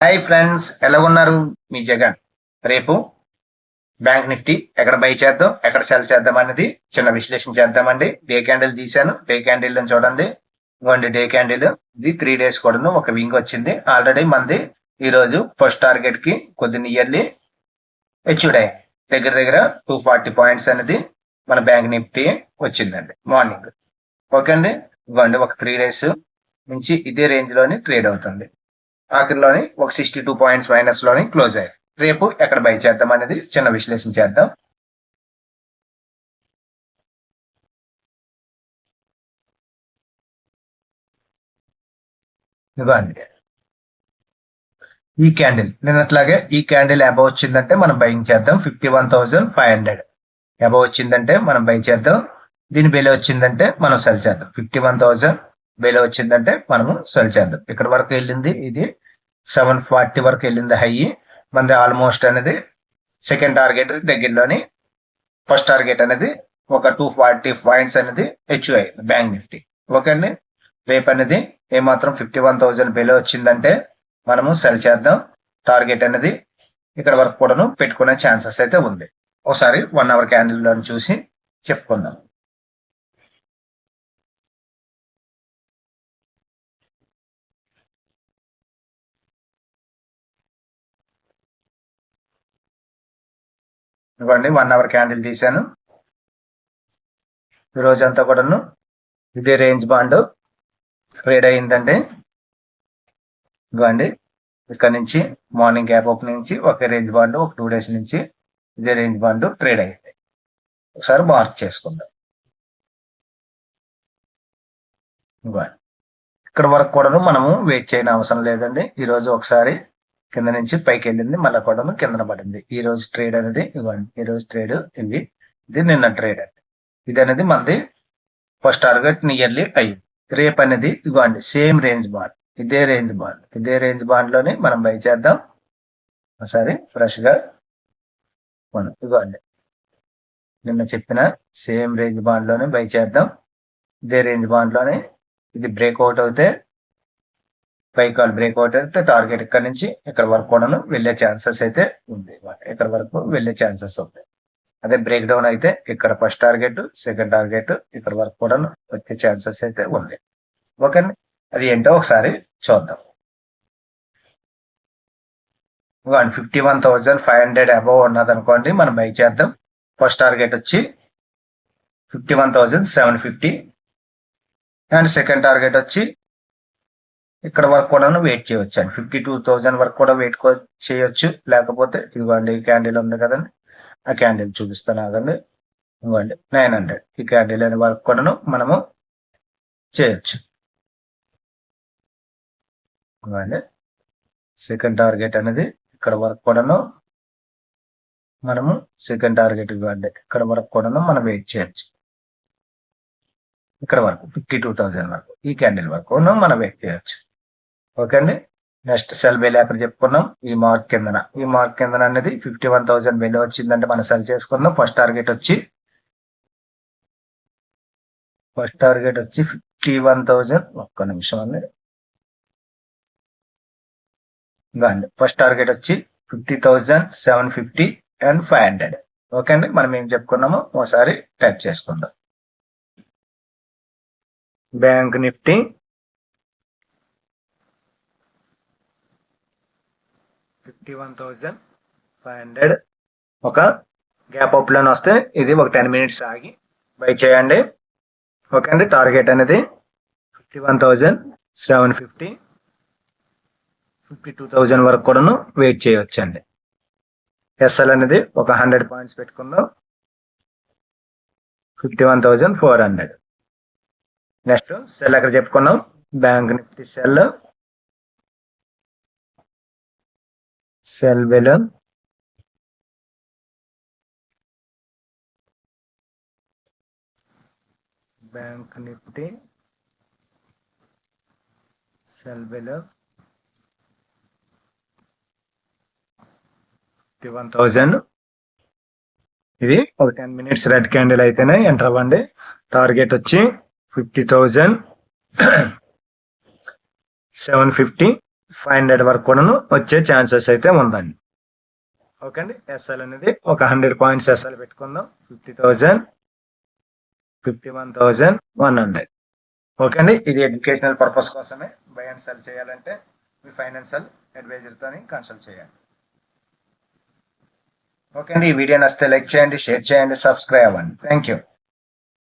Hi friends, ఎలా ఉన్నారు? మీ జగన్. రేపు బ్యాంక్ నిఫ్టీ ఎక్కడ బై చేద్దాం, ఎక్కడ సెల్ చేద్దాం అనేది చిన్న విశ్లేషణ చేద్దామండి. డే క్యాండిల్ తీశాను. డే క్యాండిల్ చూడండి, ఇవ్వండి డే క్యాండిల్. ఇది 3 days కూడాను ఒక వింగ్ వచ్చింది. ఆల్రెడీ మంది ఈ రోజు ఫస్ట్ టార్గెట్ కి కొద్ది నియర్లీ అచీవ్ అయ్యాయి. దగ్గర దగ్గర 240 పాయింట్స్ అనేది మన బ్యాంక్ నిఫ్టీ వచ్చిందండి మార్నింగ్. ఓకే అండి, ఇవ్వండి ఒక 3 days నుంచి ఇదే రేంజ్ లోని ట్రేడ్ అవుతుంది. ఆఖరిలోని ఒక 62 పాయింట్స్ మైనస్ లోని క్లోజ్ అయ్యాయి. రేపు ఎక్కడ బై చేద్దాం అనేది చిన్న విశ్లేషణ చేద్దాం. ఇవ్వండి ఈ క్యాండిల్ నిన్నట్లాగే ఈ క్యాండిల్ అబౌవ్ వచ్చిందంటే మనం బయింగ్ చేద్దాం. 51,500 అబౌవ్ వచ్చిందంటే మనం బై చేద్దాం. దీని బెల వచ్చిందంటే మనం సెల్ చేద్దాం. 51,000 బెల వచ్చిందంటే మనము సెల్ చేద్దాం. ఇక్కడ వరకు వెళ్ళింది, ఇది 740 వరకు వెళ్ళింది హై. మనది ఆల్మోస్ట్ అనేది సెకండ్ టార్గెట్ దగ్గరలోని ఫస్ట్ టార్గెట్ అనేది ఒక 240 పాయింట్స్ అనేది అచీవ్ అయ్యింది బ్యాంక్ నిఫ్టీ. ఓకే అండి, రేపు అనేది ఏమాత్రం 51,000 బెలో వచ్చిందంటే మనము సెల్ చేద్దాం. టార్గెట్ అనేది ఇక్కడ వరకు కూడాను పెట్టుకునే ఛాన్సెస్ అయితే ఉంది. ఒకసారి 1 hour క్యాండిల్ లో చూసి చెప్పుకుందాం. ఇవ్వండి 1 hour క్యాండిల్ తీసాను. ఈ రోజంతా కూడాను ఇదే రేంజ్ బాండ్ ట్రేడ్ అయిందండి. ఇవ్వండి ఇక్కడ నుంచి మార్నింగ్ గ్యాప్ ఓపెన్ నుంచి ఒకే రేంజ్ బాండ్ ఒక 2 days నుంచి ఇదే రేంజ్ బాండ్ ట్రేడ్ అయింది. ఒకసారి మార్క్ చేసుకుందాం. ఇవ్వండి ఇక్కడ వరకు కూడాను మనము వెయిట్ చేయని అవసరం లేదండి. ఈ రోజు ఒకసారి కింద నుంచి పైకి వెళ్ళింది, మళ్ళీ కూడాను కింద పడింది. ఈ రోజు ట్రేడ్ అనేది ఇవ్వండి, ఈ రోజు ట్రేడ్ ఇది నిన్న ట్రేడ్ అండి. ఇది అనేది మనది ఫస్ట్ టార్గెట్ నియర్లీ అయ్యింది. రేపు అనేది ఇవ్వండి సేమ్ రేంజ్ బాండ్, ఇదే రేంజ్ బాండ్ లోనే మనం బై చేద్దాం. ఒకసారి ఫ్రెష్ గా మనం ఇవ్వండి నిన్న చెప్పిన సేమ్ రేంజ్ బాండ్ లోనే బై చేద్దాం. ఇదే రేంజ్ బాండ్ లోనే ఇది బ్రేక్అవుట్ అవుతే పై కాల్ బ్రేక్అవుట్ అయితే టార్గెట్ ఇక్కడ నుంచి ఇక్కడ వరకు కూడా వెళ్ళే ఛాన్సెస్ అయితే ఉంది. ఇక్కడ వరకు వెళ్ళే ఛాన్సెస్ ఉంది. అదే బ్రేక్ డౌన్ అయితే ఇక్కడ ఫస్ట్ టార్గెట్ సెకండ్ టార్గెట్ ఇక్కడ వరకు కూడా వచ్చే ఛాన్సెస్ అయితే ఉంది. ఓకే, అది ఏంటో ఒకసారి చూద్దాం. 51,500 అబౌవ్ ఉన్నది అనుకోండి, మనం బై చేద్దాం. ఫస్ట్ టార్గెట్ వచ్చి 51,750 అండ్ సెకండ్ టార్గెట్ వచ్చి ఇక్కడ వరకు కూడా వెయిట్ చేయొచ్చు అండి. 52,000 వరకు కూడా వెయిట్ చేయొచ్చు. లేకపోతే ఇవ్వండి క్యాండిల్ ఉంది కదండి, ఆ క్యాండిల్ చూపిస్తాను ఆగండి. ఇవ్వండి 900 ఈ క్యాండిల్ అనే వరకు కూడా మనము చేయొచ్చు. ఇవ్వండి సెకండ్ టార్గెట్ అనేది ఇక్కడ వరకు కూడాను మనము సెకండ్ టార్గెట్ ఇవ్వండి ఇక్కడ వరకు కూడాను మనం వెయిట్ చేయొచ్చు. ఇక్కడ వరకు 52,000 వరకు ఈ క్యాండిల్ వరకు మనం వెయిట్ చేయొచ్చు. ఓకే అండి, నెక్స్ట్ సెల్ బెల్ ఎక్కడ చెప్పుకున్నాం, ఈ మార్క్ కిందన అనేది 51,000 బెల్ వచ్చిందంటే మనం సెల్ చేసుకుందాం. ఫస్ట్ టార్గెట్ వచ్చి 51,000. ఒక్క నిమిషం అండి. ఫస్ట్ టార్గెట్ వచ్చి 50,750 అండ్ 500. ఓకే అండి, మనం ఏం చెప్పుకున్నామో ఒకసారి టైప్ చేసుకుందాం. బ్యాంక్ నిఫ్టీ 51,500 ఒక గ్యాప్ అప్ లోన్ వస్తే ఇది ఒక 10 minutes ఆగి బై చేయండి. ఓకే అండి, టార్గెట్ అనేది 51,750 52,000 వరకు కూడాను వెయిట్ చేయొచ్చు అండి. ఎస్ఎల్ అనేది ఒక 100 పాయింట్స్ పెట్టుకుందాం. 51,400. నెక్స్ట్ సెల్ ఎక్కడ చెప్పుకున్నాం, bank Nifty cell bell bank Nifty cell bell 51,000. ఇది ఒక 10 minutes రెడ్ క్యాండిల్ అయితేనే ఎంటర్ అవ్వండి. టార్గెట్ వచ్చి 50,750 500 వరకు కూడాను వచ్చే ఛాన్సెస్ అయితే ఉందండి. ఓకే అండి. ఎస్ఎల్ అనేది ఒక 100 పాయింట్స్ ఎస్ఎల్ పెట్టుకుందాం. 50,000, 51,100. ఓకే అండి. ఇది ఎడ్యుకేషనల్ పర్పస్ కోసమే. బై అండ్ సెల్ చేయాలంటే మీ ఫైనాన్షియల్ అడ్వైజర్తో కన్సల్ట్ చేయండి. ఓకే అండి. ఈ వీడియో నచ్చితే లైక్ చేయండి, షేర్ చేయండి, సబ్స్క్రైబ్ అవ్వండి. Thank you.